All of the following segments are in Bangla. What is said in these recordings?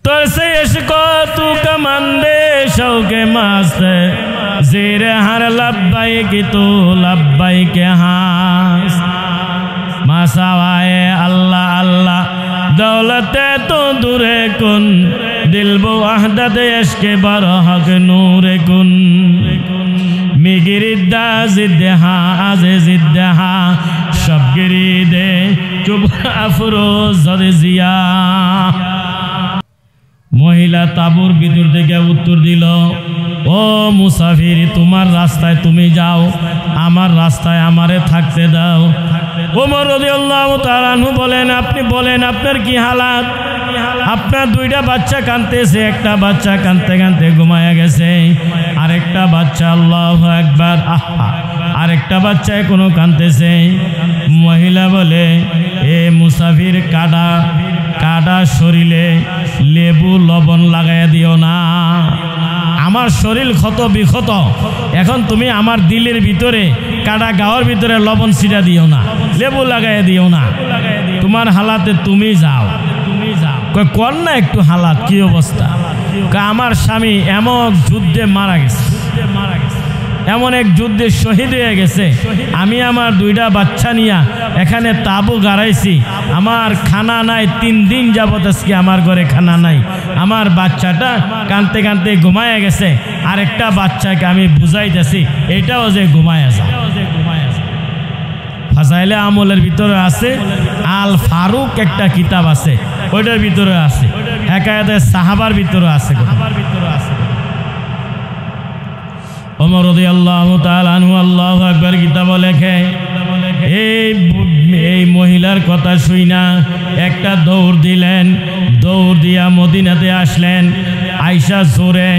তোর সে ইশক তু কমন্দে শৌকে মস্ত ज़ेरे हर लब्बाइक तो लब्बाइक हाँ मसावाए अल्लाह अल्लाह दौलते तो दूरे कुन दिल बो वहदत इश्क बरहक नूरे कुन मिगिरिद्दा जिद्दहा आज़े जिद्दहा शब गिरिदे चुब अफरोज जिया महिला ताबुर ভিতর থেকে উত্তর দিল ও মুসাফির তোমার রাস্তায় তুমি যাও আমার রাস্তায় আমারে থাকতে দাও ওমর রাদিয়াল্লাহু তাআলা আনহু বলেন আপনি বলেন আপনার কি হালাত আপনার দুইটা বাচ্চা কাঁদতেছে একটা বাচ্চা কাঁদতে কাঁদতে ঘুমায়া গেছে আরেকটা বাচ্চা আল্লাহু আকবার আহা আরেকটা বাচ্চা এখনো কাঁদতেছে মহিলা বলে এ মুসাফির কাডা কাডা শরীরে লেবু লবণ লাগাইয়া দিও না আমার শরীর ক্ষত বিক্ষত এখন তুমি আমার দিলের ভিতরে কাটা গাওয়ার ভিতরে লবণ ছিটা দিও না লেবু লাগাইয়া দিও না তোমার হালাতে তুমি যাও কই কোন না একটু হালাত কি অবস্থা আমার স্বামী এমন যুদ্ধে মারা গেছে এমন এক যুদ্ধে শহীদ হয়ে গেছে আমি আমার দুইটা বাচ্চা নিয়া এখানে তাবু গাড়াইছি আমার খানা নাই 3 দিন যাবত আজকে আমার ঘরে খানা নাই আমার বাচ্চাটা কাঁদতে কাঁদতে ঘুমায়া গেছে আরেকটা বাচ্চাকে আমি বুঝাইতেছি এটাও যে ঘুমায়া যায় ফাজাইলে আমলের ভিতরে আছে আল ফারুক একটা কিতাব আছে ওইটার ভিতরে আছে হেকায়েতে সাহাবার ভিতরে আছে ওমর রাদিয়াল্লাহু তাআলা আনহু আল্লাহু আকবার কিতাব লেখে এই মহিলার কথা শুইনা একটা দৌড় দিলেন দৌড় দিয়া মদিনাতে আসলেন আয়েশা জোরে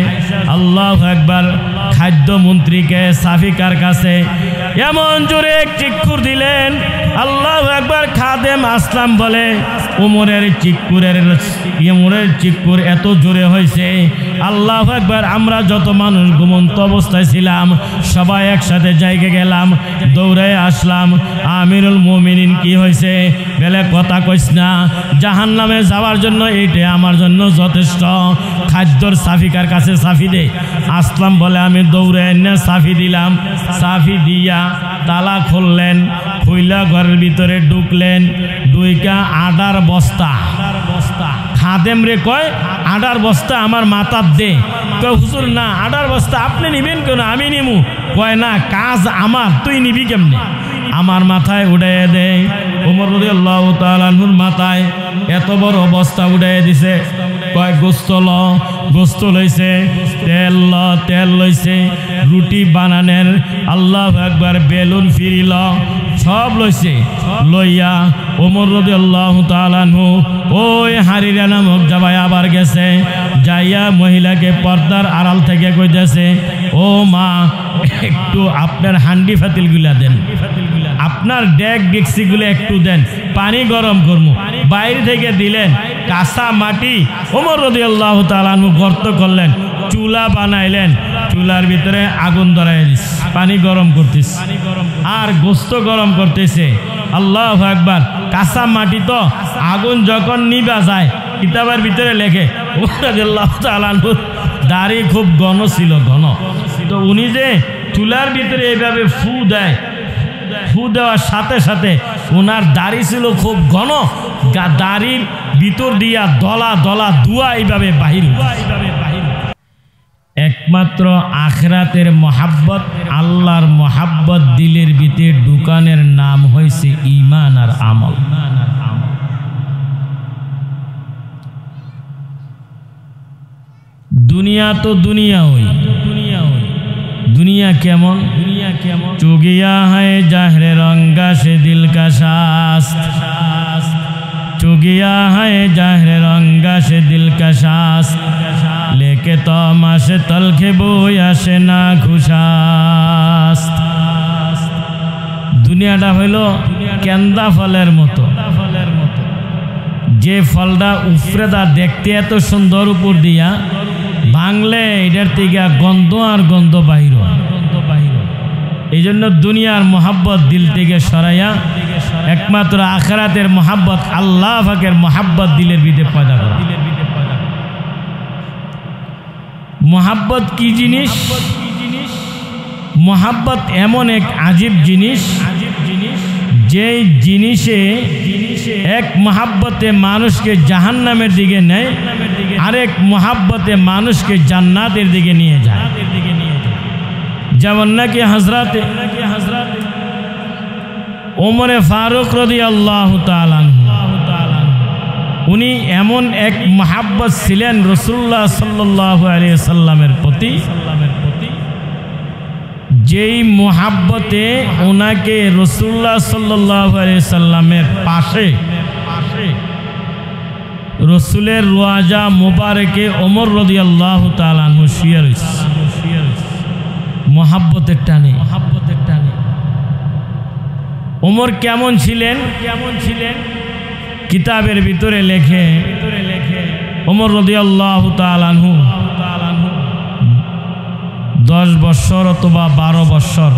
আল্লাহু আকবার খাদ্য মন্ত্রীকে সাফিকার কাছে এমন জোরে এক চিৎকার দিলেন আল্লাহু আকবার খাদেম আসলাম বলে ওমরের চিৎকার এত জোরে হয়েছে আল্লাহু আকবার আমরা যত মানুষ ঘুমন্ত অবস্থায় ছিলাম সবাই একসাথে জায়গা গেলাম দৌড়ে আসলাম আমিরুল মুমিনিন কি হয়েছে বলে কথা কইস না জাহান্নামে যাওয়ার জন্য এইটা আমার জন্য যথেষ্ট খাদ্যর সাফিকার কাছে সাফি দে আসলাম বলে আমি দৌড়ে এনে সাফি দিলাম সাফি দিয়া তালা খুললেন খুইলা ঘরের ভিতরে ঢুকলেন দুইটা আটার বস্তা খাদেম রে কয় আটার বস্তা আমার মাথার দে কয় হুজুর না আটার বস্তা আপনি নিবেন কেন আমি নিমু কয় না কাজ আমার তুই নিবি কেমনে আমার মাথায় উড়াইয়া দে ওমর রাদিয়াল্লাহু তাআলা আনহুর মাথায় এত বড় বস্তা উড়াইয়া দিছে কয় গোস্ত লইছে তেল লইছে রুটি বানানের আল্লাহু আকবার বেলুন ফিরিল সব লইছে লইয়া ওমর রাদিয়াল্লাহু তাআলা আনহু ওই হারিরা নামক জায়গায় আবার গেছে যাইয়া মহিলাকে পর্দার আড়াল থেকে কইতেছে ও মা একটু আপনার হান্ডি ফাতিলগুলা দেন আপনার ডেক ডেক্সিগুলো একটু দেন পানি গরম করবো বাইরে থেকে দিলেন কাঁচা মাটি ওমর রাদিয়াল্লাহু তাআলা আনহু গর্ত করলেন চুলা বানাইলেন চুলার ভিতরে আগুন ধরাই দিছে পানি গরম করতেছে আর গোস্ত গরম করতেছে আল্লাহু আকবার কাঁচা মাটি তো আগুন যখন নিভা যায় কিতাবের ভিতরে লেখে ওমর রাদিয়াল্লাহু তাআলা আনহু দাড়ি খুব ঘন ছিল তো উনি যে চুলার ভিতরে এইভাবে ফু দেওয়ার সাথে সাথে ওনার দাড়ি ছিল খুব ঘন দাড়ির ভিতর দিয়া দলা দলা দুয়া এইভাবে বাহির একমাত্র আখিরাতের মহাব্বত আল্লাহর মহাব্বত দিলের ভিতরে ঢুকানের নাম হয়েছে ঈমান আর আমল दुनिया तो दुनिया हुई दुनिया केमन चुगिया है जहरे रंगा से दिल का सास चुगिया है जहरे रंगा से दिल का सास लेके तो मासे तलखे बोया से ना खुशास दुनियाटा हইল केंदा फलेर मतो जे फलटा उफरेदा देखते एत सुंदर ऊपर दिया भांगले एटार थेके गंध और गंध बाहिर एजন্য दुनियार मोहब्बत दिल थेके सराइया एकमात्र आखिरातेर मोहब्बत आल्लाह पाकेर मोहब्बत दिलेर भितरे पयदा करा মোহাব্বত কি জিনিস? মোহাব্বত এমন এক আজীব জিনিস, যেই জিনিসে এক মোহাব্বতে মানুষকে জাহান্নামের দিকে নেয়, আরেক মোহাব্বতে মানুষকে জান্নাতের দিকে নিয়ে যায়। যেমন নাকি হযরতে ওমরে ফারুক রাদিয়াল্লাহু তাআলা আনহু, উনি এমন এক মোহাব্বত ছিলেন রাসূলুল্লাহ সাল্লাল্লাহু আলাইহি ওয়াসাল্লামের প্রতি, যেই মোহাব্বতে ওনাকে রাসূলুল্লাহ সাল্লাল্লাহু আলাইহি ওয়াসাল্লামের পাশে রসুলের রোয়াজা মুবারকে ওমর রাদিয়াল্লাহু তাআলা আনহু শুয়ে রয়েছে। মোহাব্বতের টানে, ওমর কেমন ছিলেন? কিতাবের ভিতরে লেখে ওমর রাদিয়াল্লাহু তাআলা আনহু 10 বছর অথবা 12 বছর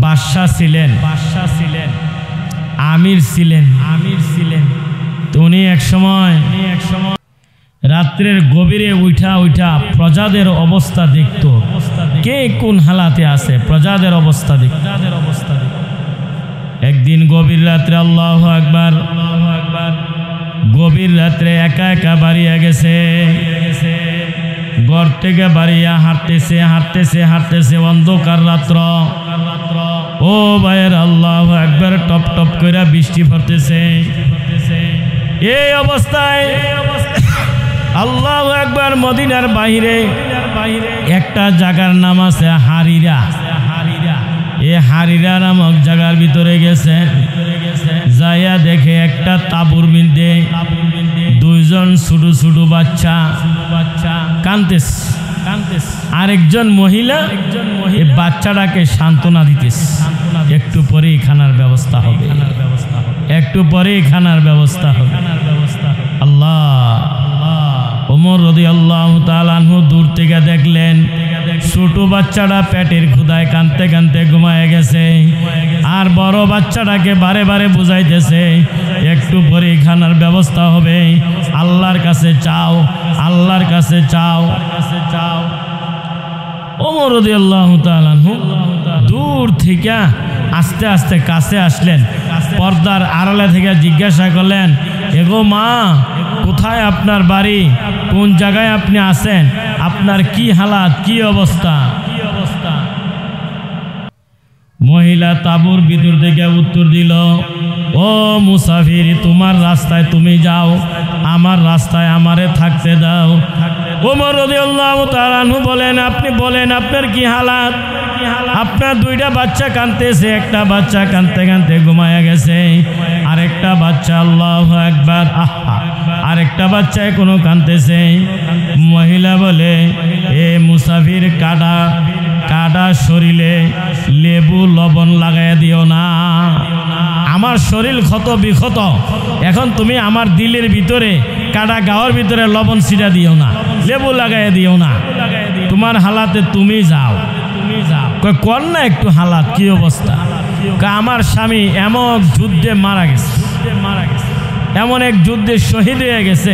বাদশা ছিলেন, আমির ছিলেন। তো উনি এক সময় রাত্রের গভীরে উঠা প্রজাদের অবস্থা দেখত, কে কোন হালাতে আছে, প্রজাদের অবস্থা দেখত। একদিন গভীর রাত্রে, আল্লাহু আকবার, গভীর রাত্রে একা একা বাড়িয়া গেছে, ঘর থেকে বাড়িয়া হাঁটতেছে অন্ধকার রাত্র। ও ভাইয়ের, আল্লাহু আকবার, টপ টপ করে বৃষ্টি পড়তেছে। এই অবস্থায় আল্লাহু আকবার, মদিনার বাইরে একটা জায়গার নাম আছে হারিরা। এই হারিরা নামক জায়গার ভিতরে গেছে, যাইয়া দেখে একটা তাঁবুর মধ্যে 2জন ছোট ছোট বাচ্চা কাঁদতেছে, আরেকজন মহিলা এই বাচ্চাটাকে সান্ত্বনা দিতেছে, একটু পরেই খানার ব্যবস্থা হবে, একটু পরেই খানার ব্যবস্থা হবে। আল্লাহ, ওমর রাদিয়াল্লাহু তাআলা আনহু দূর থেকে দেখলেন ছোট বাচ্চাটা পেটের ক্ষুধায় কাঁদতে কাঁদতে ঘুমায় গেছে, আর বড় বাচ্চাটাকে বারে বারে বুঝাইতেছে একটু পরে খানার ব্যবস্থা হবে, আল্লাহর কাছে চাও, আল্লাহর কাছে চাও। ওমর রাদিয়াল্লাহু তাআলা আনহু দূর থেকে আস্তে আস্তে কাছে আসলেন, পর্দার আড়ালে থেকে জিজ্ঞাসা করলেন, এগো মা, কোথায় আপনার বাড়ি, কোন জায়গায় আপনি আছেন, আপনার কি হালাত, কি অবস্থা? মহিলা তাঁবুর ভিতর থেকে উত্তর দিল, ও মুসাফির, তোমার রাস্তায় তুমি যাও, আমার রাস্তায় আমারে থাকতে দাও। ওমর রাদিয়াল্লাহু তাআলা আনহু বলেন, আপনি বলেন আপনার কি হালাত? আপনার 2টা বাচ্চা কাঁদতেছে, একটা বাচ্চা কাঁদতে কাঁদতে ঘুমায়া গেছে, আরেকটা বাচ্চা, আল্লাহু আকবার, আরেকটা বাচ্চা এখনো কাঁদতেছে। মহিলা বলে, এ মুসাফির, কাটা শরীরে লেবু লবণ লাগাইয়া দিও না, আমার শরীর ক্ষত বিক্ষত, এখন তুমি আমার দিলের ভিতরে, কাটা গাওয়ার ভিতরে লবণ ছিটা দিও না, লেবু লাগাইয়া দিও না, তোমার হালাতে তুমি যাও। কর না একটু হালাত, কি অবস্থা? আমার স্বামী এমন যুদ্ধে মারা গেছে, এমন এক যুদ্ধে শহীদ হয়ে গেছে,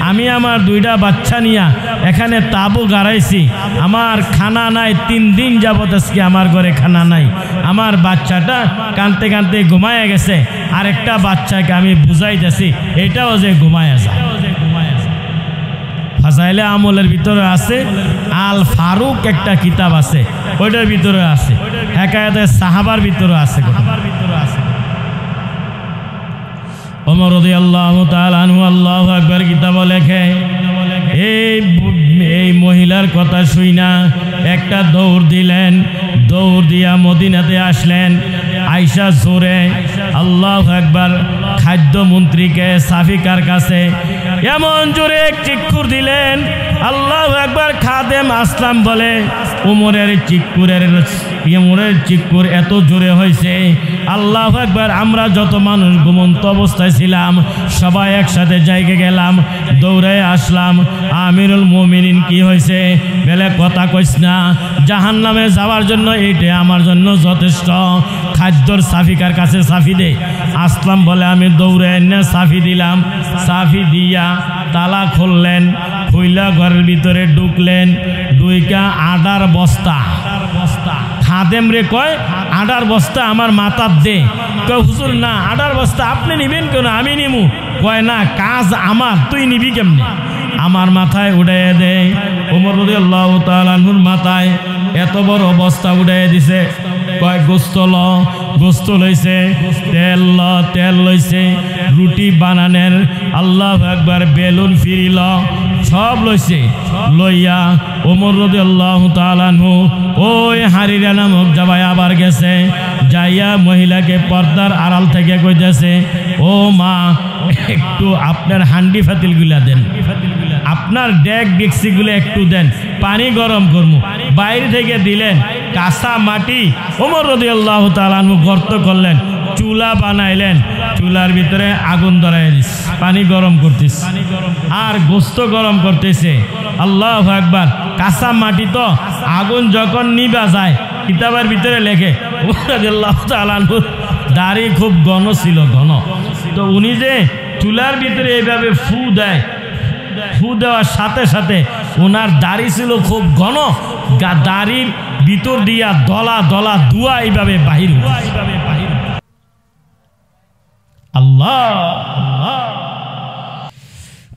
আমি আমার 2টা বাচ্চা নিয়ে এখানে তাঁবু গাড়াইছি, আমার খানা নাই, 3 দিন যাবত আজকে আমার ঘরে খানা নাই, আমার বাচ্চাটা কাঁদতে কাঁদতে ঘুমায় গেছে, আরেকটা বাচ্চাকে আমি বুঝাইতেছি এটাও যে ঘুমায় যায়। ফাজাইলে আমলের ভিতরে আছে, আল ফারুক একটা কিতাব আছে, ওইটার ভিতরে আছে, হেকায়েতে সাহাবার ভিতরে আছে। ওমর রাদিয়াল্লাহু তাআলা আনহু আল্লাহু আকবার কিতাবে লেখে, এই মহিলার কথা শুইনা একটা দৌড় দিলেন, দৌড় দিয়া মদিনাতে আসলেন, আয়েশা জোরে আল্লাহু আকবার খাদ্যমন্ত্রীকে সাফিকার কাছে এমন জোরে চিৎকার দিলেন, আল্লাহু আকবার। খাদেম আসলাম বলে, ওমরের চিৎকার এত জোরে হয়েছে, আল্লাহু আকবার, আমরা যত মানুষ ঘুমন্ত অবস্থায় ছিলাম সবাই একসাথে জায়গা গেলাম, দৌড়ে আসলাম। আমিরুল মুমিনিন কি হয়েছে? বেলে কথা কইস না, জাহান্নামে যাওয়ার জন্য এইটা আমার জন্য যথেষ্ট, খাদ্যর সাফিকার কাছে সাফি দে। আসলাম বলে আমি দৌড়ে এনে সাফি দিলাম, সাফি দিয়া তালা খুললেন, খুইলা ঘরের ভিতরে ঢুকলেন, দুইটা আডার বস্তা খাদেম রে কয় আডার বস্তা আমার মাথার দে। কয় হুজুর না, আডার বস্তা আপনি নিবেন কেন, আমি নিমু। কয় না, কাজ আমার, তুই নিবি কেমনে? আমার মাথায় উড়াইয়া দেয়। ওমর রাদিয়াল্লাহু তাআলা আনহুর মাথায় এত বড় বস্তা উড়াইয়া দিছে। কয় গোস্ত লইছে, তেল লইছে, রুটি বানানের, আল্লাহু আকবার, বেলুন ফিরিল, সব লইছে। লইয়া ওমর রাদিয়াল্লাহু তাআলা আনহু ওই হারিরা নামক জায়গায় আবার গেছে। যাইয়া মহিলাকে পর্দার আড়াল থেকে কইতেছে, ও মা, একটু আপনার হান্ডি ফাতিলগুলা দেন, আপনার ডেক ডেকসিগুলো একটু দেন, পানি গরম করবো। বাইরে থেকে দিলেন কাঁচা মাটি। ওমর রাদিয়াল্লাহু তাআলা আনহু গর্ত করলেন, চুলা বানাইলেন, চুলার ভিতরে আগুন ধরাই দিস, পানি গরম করতেছে আর গোস্ত গরম করতেছে। আল্লাহু আকবার। কাঁচা মাটি তো আগুন যখন নিবা যায়, কিতাবের ভিতরে লেখে ওমর রাদিয়াল্লাহু তাআলা আনহুর দাড়ি খুব ঘন ছিল, ঘন। তো উনি যে চুলার ভিতরে এইভাবে ফু দেয়, ফু দেওয়ার সাথে সাথে ওনার দাড়ি ছিল খুব ঘন, দাড়ির ভিতর দিয়া দলা দলা ধোঁয়া এইভাবে বাহির। আল্লাহ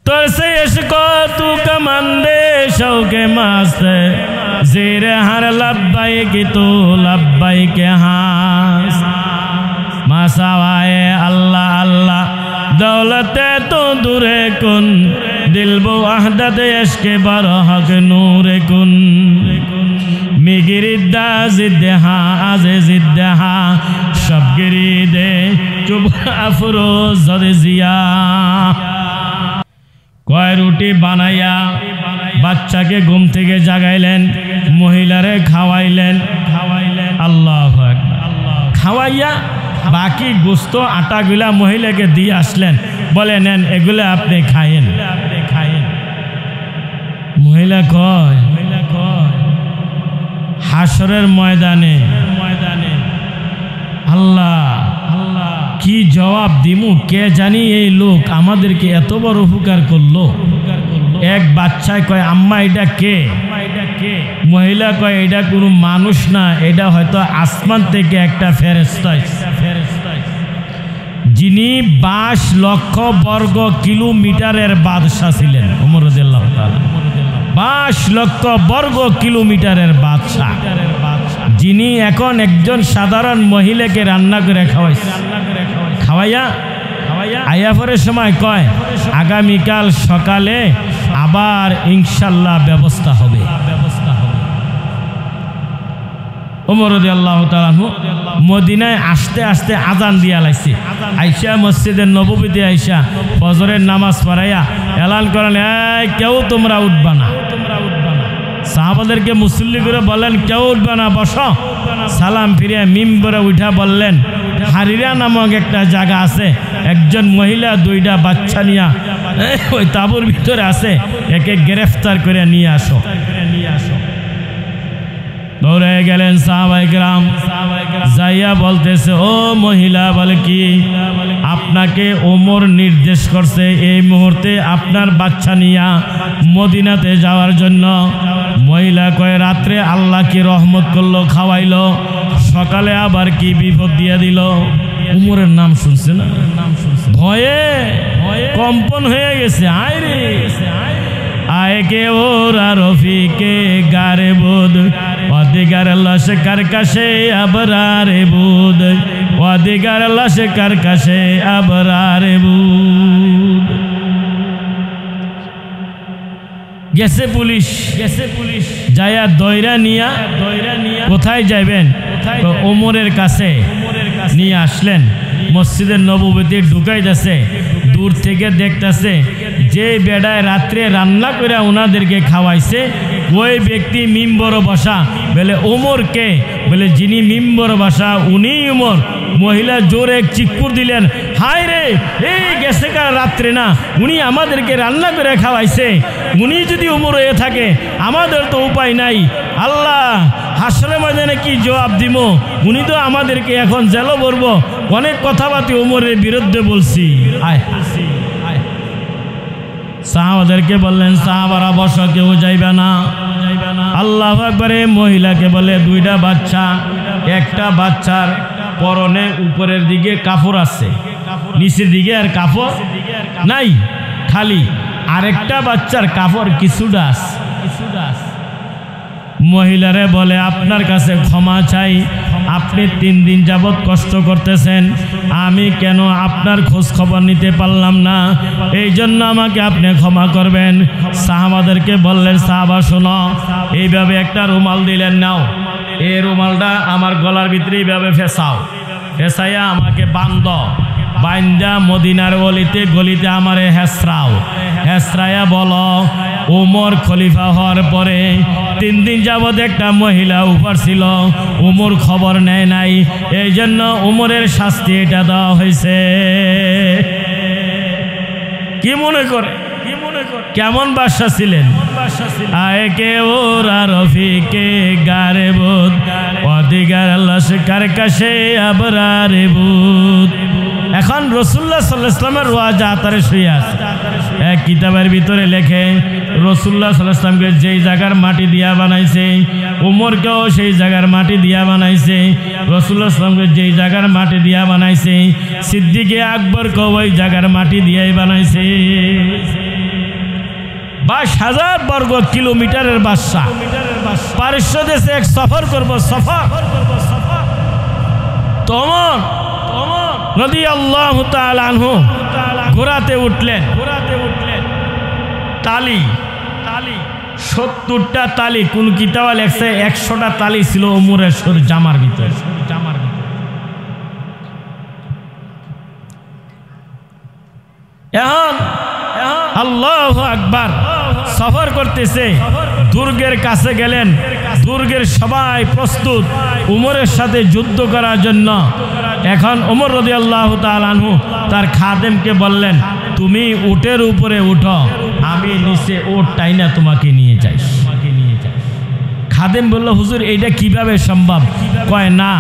তো সে ইশকো তু কমন্দে শৌকে মাস্ত জির হর লব্বাইক তু লব্বাইক হাস মাসাওয়ায়ে আল্লাহ আল্লাহ দৌলতে তো দূরে কুন দিলবো আহদত ইশকে বরহক নূরে কুন মিগিরিদ্দা জিদ্দেহা আজে জিদ্দেহা সব গিরিদে চুব আফরোজ জিয়া। কয় রুটি বানাইয়া বাচ্চাকে ঘুম থেকে জাগাইলেন, মহিলারে খাওয়াইলেন। আল্লাহু আকবার। খাওয়াইয়া বাকি গোস্ত আটাগুলা মহিলাকে দিয়ে আসলেন, বলে নেন এগুলো আপনি খায়েন। মহিলা কয় হাসরের ময়দানে আল্লাহ কি জবাব দিমু, কে জানি এই লোক আমাদেরকে এত বড় উপকার করলো। এক বাচ্চায় কয় আম্মা এটা কে? মহিলা কয় এটা কোনো মানুষ না, এটা হয়তো আসমান থেকে একটা ফেরেশতা, যিনি 22 লক্ষ বর্গ কিলোমিটারের বাদশাহ ছিলেন। ওমর রাদিয়াল্লাহু তাআলা 22 লক্ষ বর্গ কিলোমিটারের বাদশাহ, যিনি এখন একজন সাধারণ মহিলাকে রান্না করে খাওয়াইয়া আয়া পরের সময় কয় আগামীকাল সকালে আবার ইনশাল্লাহ ব্যবস্থা হবে। ওমর রাদিয়াল্লাহু তাআলা মদিনায় আসতে আসতে আজান দিয়া লাইছে। আইসা মসজিদের নববীতে আইসা ফজরের নামাজ পড়াইয়া এলান করেন, এই কেউ তোমরা উঠবা না। সাহাবাদেরকে মুসল্লি করে বললেন, কেউ উঠবে না, বসো। সালাম ফিরিয়া মিম্বরে উঠা বললেন, হারিরা নামক একটা জায়গা আছে, একজন মহিলা 2টা বাচ্চা নিয়া ওই তাঁবুর ভিতরে আছে, একে গ্রেফতার করে নিয়ে আসো। দৌড়ে গেলেন সাহাবায়ে কেরাম, যাইয়া বলতেছে, ও মহিলা, বলে কি? আপনাকে ওমর নির্দেশ করছে এই মুহূর্তে আপনার বাচ্চা নিয়া মদিনাতে যাওয়ার জন্য। মহিলা কয়, রাত্রে আল্লাহ কি রহমত করলো, খাওয়াইলো, সকালে আবার কি বিপদ দিয়া দিল। উমরের নাম শুনছে না, ভয়ে কম্পন হয়ে গেছে। আয় রে আয় কে ওরা রফিকে গারে বুদ ওদিগার লশকর কাশে আবরারে বুদ ওদিগার লশকর কাশে আবরারে বুদ। গেছে পুলিশ যায়া দয়রা নিয়া কোথায় যাবেন? ওমরের কাছে নিয়ে আসলেন। মসজিদের নববীতে ঢুকাইতেছে, দূর থেকে দেখতেছে যে বেড়ায় রাত্রে রান্না করে ওনাদেরকে খাওয়াইছে ওই ব্যক্তি মিম্বর বসা। বলে ওমরকে? বলে যিনি মিম্বর বসা উনি ওমর। মহিলা জোরে এক চিৎকার দিলেন, হায় রে, এই গেছে কার রাত্রে না, উনি আমাদেরকে রান্না করে খাওয়াইছে। উনি যদি ওমর হয়ে থাকে আমাদের তো উপায় নাই। আল্লাহ হাসরের ময়দানে কি জবাব দিব? উনি তো আমাদেরকে এখন জেলও ভরবো। অনেক কথাবার্তা ওমরের বিরুদ্ধে বলছি। সাহাবাদেরকে বললেন সাহাবারা বসো, কেউ যাইবে না। আল্লাহু আকবার। মহিলাকে বলে দুইটা বাচ্চা, একটা বাচ্চার পরনে উপরের দিকে কাপড় আছে, নিচের দিকে আর কাপড় নাই, খালি। আরেকটা বাচ্চার কাপড় কিছুটা আছে। মহিলারে বলে আপনার কাছে ক্ষমা চাই, আপনি 3 দিন যাবৎ কষ্ট করতেছেন, আমি কেন আপনার খোঁজ খবর নিতে পারলাম না, এই জন্য আমাকে আপনি ক্ষমা করবেন। সাহাবাদেরকে বললেন সাহাবা শোনো, এইভাবে একটা রুমাল দিলেন, নাও এই রুমালটা আমার গলার ভিতরে এইভাবে ফেসাও, ফেসাইয়া আমাকে বাইন্দা মদিনার গলিতে গলিতে আমারে হেসরায়া বলো উমর খলিফা হওয়ার পরে 3 দিন যাবৎ একটা মহিলা উপর ছিল, উমর খবর নেয় নাই, এই জন্য উমরের শাস্তি এটা দেওয়া হয়েছে। কি মনে করে কেমন বাদশা ছিলেন? আয়েকে ওরা রফিকে গারে বুদ অধিকার লস্কর কাশে আবরারে বুদ। এখন রাসূলুল্লাহ সাল্লাল্লাহু আলাইহি ওয়াসাল্লামের ওয়াজ আতারে শুয়ে আছে। এক কিতাবের ভিতরে লেখে রাসূলুল্লাহ সাল্লাল্লাহু আলাইহি ওয়াসাল্লামকে যেই জায়গার মাটি দিয়া বানাইছে, উমরকেও সেই জায়গার মাটি দিয়া বানাইছে। রাসূলুল্লাহ সাল্লাল্লাহু আলাইহি ওয়াসাল্লামকে যেই জায়গার মাটি দিয়া বানাইছে, সিদ্দিকে আকবরকেও ওই জায়গার মাটি দিয়াই বানাইছে। 22,000 বর্গ কিলোমিটারের বাদশা, পারস্য দেশে এক সফর করবো, সফর তোমর রাদিয়াল্লাহু তাআলা আনহু ঘোড়াতে উঠলেন, তালি 70টা তালি, কোন কিতাবে লেখছে 100টা তালি ছিল ওমরের জামার ভিতরে। এখন আল্লাহু আকবার সফর করতেছে, দুর্গের কাছে গেলেন, দুর্গের সবাই প্রস্তুত উমরের সাথে যুদ্ধ করার জন্য। এখন ওমর রাদিয়াল্লাহু তাআলা আনহু তার খাদেমকে বললেন তুমি উটের উপরে উঠো, আমি নিচে উট টাইনা তোমাকে নিয়ে যাই। খাদেম বলল হুজুর এইটা কিভাবে সম্ভব? কয় না,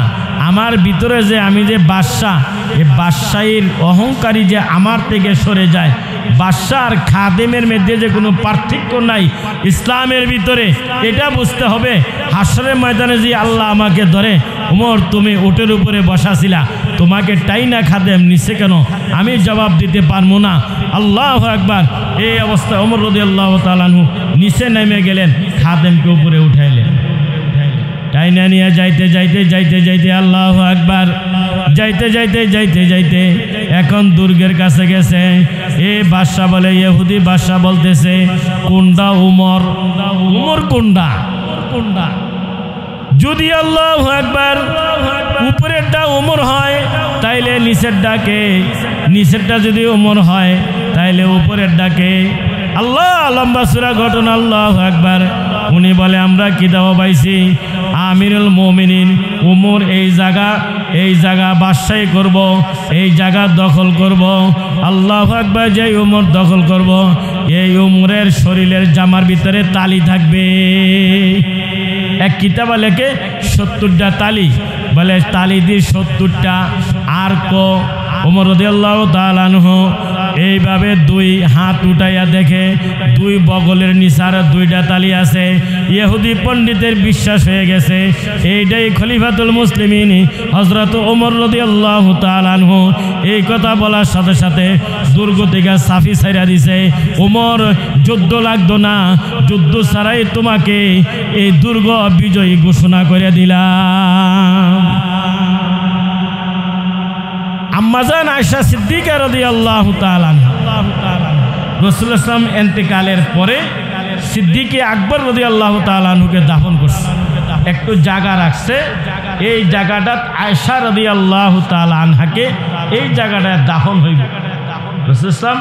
আমার ভিতরে যে আমি যে বাদশা, এই বাদশাহীর অহংকারী যে আমার থেকে সরে যায়, বাদশা আর খাদেমের মধ্যে যে কোনো পার্থক্য নাই ইসলামের ভিতরে, এটা বুঝতে হবে। হাসরের ময়দানে যে আল্লাহ আমাকে ধরে ওমর তুমি উটের উপরে বসাছিলা, তোমাকে টাইনা খাদেম নিচে কেন, আমি জবাব দিতে পারবো না। আল্লাহু আকবার। এই অবস্থায় ওমর রাদিয়াল্লাহু তাআলা আনহু নিচে নেমে গেলেন, খাদেমকে উপরে উঠাইলেন, টাইনা নিয়ে যাইতে যাইতে আল্লাহু আকবার, যাইতে এখন দুর্গের কাছে গেছে। এ বাদশা বলে, ইহুদি বাদশা বলতেছে কোনটা উমর কোনটা? যদি আল্লাহু আকবার উপরেরটা উমর হয় তাইলে নিচেরটা যদি উমর হয় তাইলে উপরের ডাকে। আল্লাহ লম্বা সূরা ঘটনা, আল্লাহু আকবার। উনি বলে আমরা কি দাওয়া পাইছি, আমিরুল মুমিনিন উমর এই জায়গা বাদশাহী করব, এই জায়গা দখল করব। আল্লাহু আকবার। যে উমর দখল করব, এই উমরের শরীরের জামার ভিতরে তালি থাকবে। এক কিতাবে লেখে 70টা তালি, বলে তালি দিয়ে 70টা। আর কো ওমর রাদিয়াল্লাহু তাআলা আনহু এইভাবে 2 হাত উঠাইয়া দেখে 2 বগলের নিচার 2টা তালি আছে। ইহুদি পণ্ডিতের বিশ্বাস হয়ে গেছে এইটাই খলিফাতুল মুসলিমিন হযরত ওমর রাদিয়াল্লাহু তাআলা আনহু। এই কথা বলার সাথে সাথে দুর্গ থেকে সাফি ছাইরা দিছে। ওমর যুদ্ধ লাগতো না, যুদ্ধ ছাড়াই তোমাকে এই দুর্গ বিজয়ী ঘোষণা করে দিলাম। আম্মাজান আয়েশা সিদ্দিকা রাদিয়াল্লাহু তাআলা আনহা, রাসূলুল্লাহ সাল্লাল্লাহু আলাইহি ওয়াসাল্লাম ইন্তেকালের পরে সিদ্দিকে আকবর রাদিয়াল্লাহু তাআলা আনহুকে দাফন করছে, একটু জায়গা রাখছে। এই জায়গাটা আয়েশা রাদিয়াল্লাহু তাআলা আনহাকে এই জায়গাটায় দাফন হইব। রাসূলুল্লাহ সাল্লাল্লাহু আলাইহি ওয়াসাল্লাম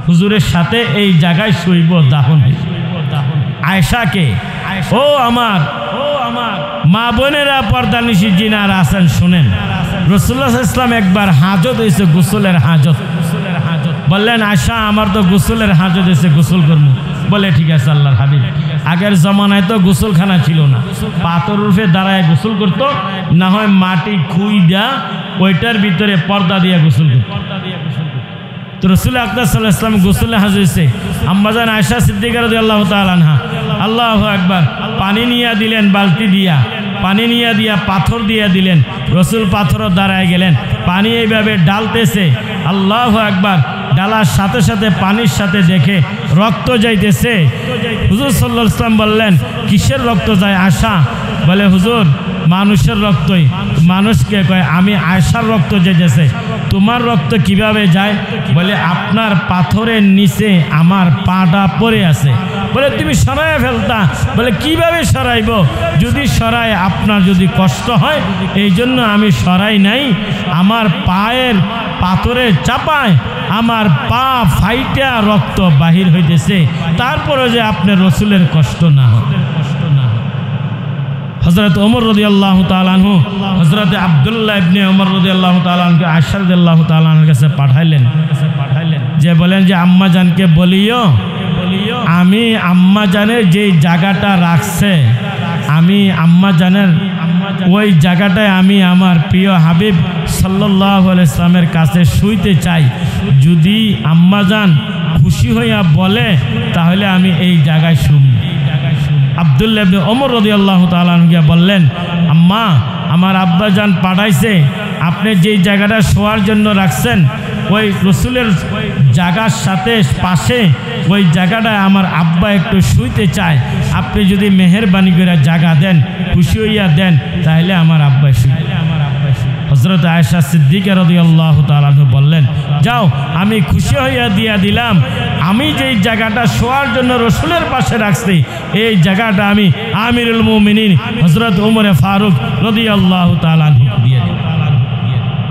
হুজুরের সাথে এই জায়গায় শুইব, দাফন হইব আয়েশাকে। ও আমার মা বোনেরা, পর্দানিশী জিনারা আছেন শুনেন, রাসূলুল্লাহ সাল্লাল্লাহু আলাইহি ওয়াসাল্লাম একবার হাজত হয়েছে, গোসলের হাজত। বললেন আয়েশা আমার তো গোসলের হাজত হয়েছে, গোসল করবো। বলে ঠিক আছে আল্লাহর হাবিব। আগের জমানায় তো গোসলখানা ছিল না, পাথর রূপে দাঁড়ায় গোসল করতো, না হয় মাটি খুই দেয়া ওইটার ভিতরে পর্দা দিয়ে গোসল করতো। তো রাসূল আকরাম সাল্লাল্লাহু আলাইহি ওয়াসাল্লাম গোসলে হাজির হয়েছে। আম্মাজান আয়েশা সিদ্দিকা রাদিয়াল্লাহু তাআলা আনহা আল্লাহু আকবার পানি নিয়ে দিলেন, বালতি দিয়া পানি নিয়ে দিয়া পাথর দিয়ে দিলেন। রসুল পাথরও দাঁড়ায় গেলেন, পানি এইভাবে ডালতেছে। আল্লাহু আকবার, ডালার সাথে সাথে পানির সাথে দেখে রক্ত যাইতেছে। হুজুর সাল্লাল্লাহু আলাইহি ওয়াসাল্লাম বললেন, কিসের রক্ত যায় আয়েশা? বলে, হুজুর মানুষের রক্তই। মানুষকে কয়, আমি আয়েশার রক্ত যাইতেছে, তোমার রক্ত কিভাবে যায়? বলে, আপনার পাথরের নিচে আমার পাটা পড়ে আছে। বলে, তুমি সরাইয়া ফেলতা। বলে, কিভাবে সরাইব? যদি সরাই আপনার যদি কষ্ট হয় এই জন্য আমি সরাই নাই। আমার পায়ের পাথরের চাপায় আমার পা ফাইটা রক্ত বাহির হইতেছে, তারপরে যে আপনার রসুলের কষ্ট না হয়। হযরত ওমর রাদিয়াল্লাহু তাআলা আনহু হযরত আব্দুল্লাহ ইবনে ওমর রাদিয়াল্লাহু তাআলা আনহু আয়েশা রাদিয়াল্লাহু তাআলা আনহার কাছে পাঠাইলেন, যে বলেন যে আম্মা জানকে বলিও আমি আম্মা জানের যে জায়গাটা রাখছে, আমি আম্মা জানের ওই জায়গাটায় আমি আমার প্রিয় হাবিব সাল্লাল্লাহু আলাইহি সাল্লামের কাছে শুইতে চাই। যদি আম্মা জান খুশি হইয়া বলে তাহলে আমি এই জায়গায় শুব। আব্দুল্লাহ ইবনে ওমর রাদিয়াল্লাহু তাআলা আনহু বললেন, আম্মা আমার আব্বা জান পাঠাইছে, আপনি যেই জায়গাটা শোয়ার জন্য রাখছেন ওই রসুলের জায়গার সাথে পাশে ওই জায়গাটায় আমার আব্বা একটু শুইতে চায়, আপনি যদি মেহেরবানি করে জায়গা দেন, খুশি হইয়া দেন, তাহলে আমার আব্বা শুই। হযরত আয়েশা সিদ্দিকা রাদিয়াল্লাহু তাআলা আনহা বললেন, যাও আমি খুশি হইয়া দিয়া দিলাম, আমি যেই জায়গাটা শোয়ার জন্য রসুলের পাশে রাখছি এই জায়গাটা আমি আমিরুল মুমিনিন হযরত ওমর ফারুক রাদিয়াল্লাহু তাআলা আনহু